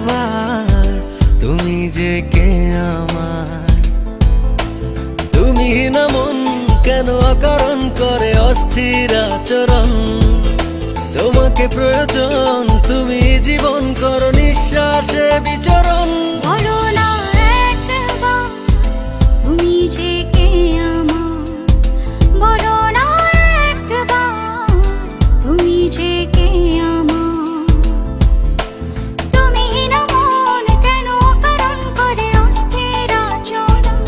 একবার তুমি যে কে আমার। তুমি না মন কেন অকারণ করে অস্থির আচরণ। তোমাকে প্রয়োজন, তুমি জীবন করো নিঃশ্বাসে বিচরণ। বলো না একবার তুমি যে কে আমার। বলো না একবার তুমি যে কে আমার। তুমি না মন কেন অকারণ করে অস্থির আচরণ।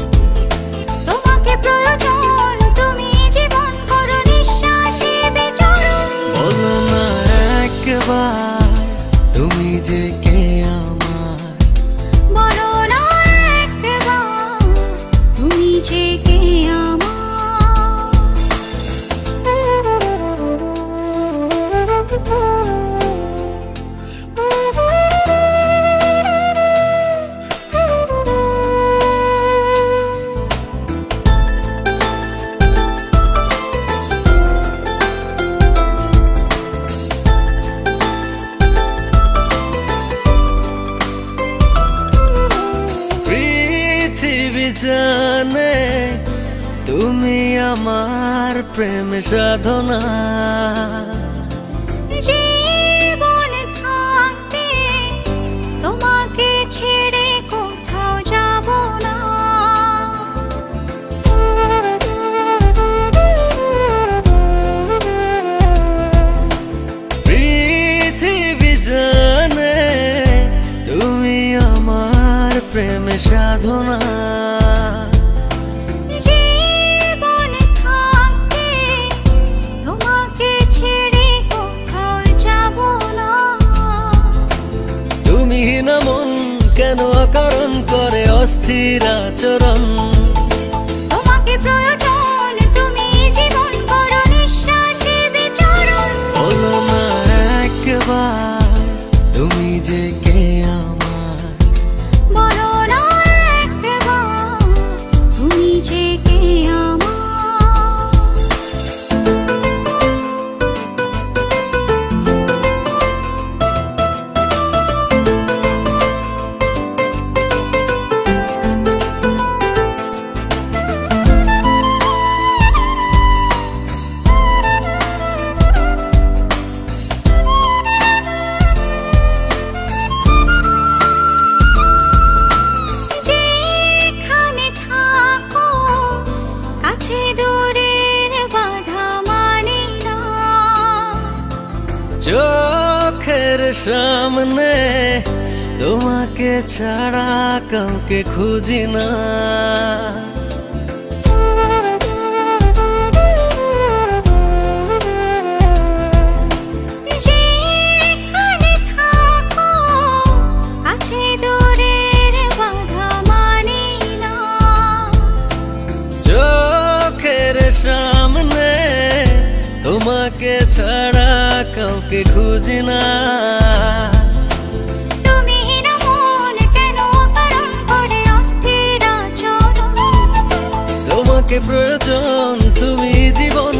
তোমাকে প্রয়োজন, তুমি জীবন করো নিঃশ্বাসে বিচরণ। বলো না একবার তুমি যে কে আমার। বলো না একবার তুমি যে কে আমার। পৃথিবী জানে তুমি আমার প্রেম সাধনা। জীবন থাকতে তোমাকে ছেড়ে কোথাও যাব না। পৃথিবী জানে তুমি আমার প্রেম সাধনা। জীবন থাকতে তোমাকে ছেড়ে কোথাও যাব না। তুমি না মন কেন অকারণ করে অস্থির আচরণ। তোমাকে প্রয়োজন, তুমি জীবন করো নিঃশ্বাসে বিচরণ। বলো না একবার তুমি যে কে আমার। বলো না একবার তুমি যে কে আমার। যেখানে থাকো কাছে দূরের বাধা মানি না। চোখের সামনে তোমাকে ছাড়া কাউকে খুঁজি না। যেখানে থাকো কাছে দূরের বাধা মানি না। চোখের সামনে তোমাকে ছাড়া কাউকে খুঁজি না। তুমি না মন কেন অকারণ করে অস্থির আচরণ। তোমাকে প্রয়োজন, তুমি জীবন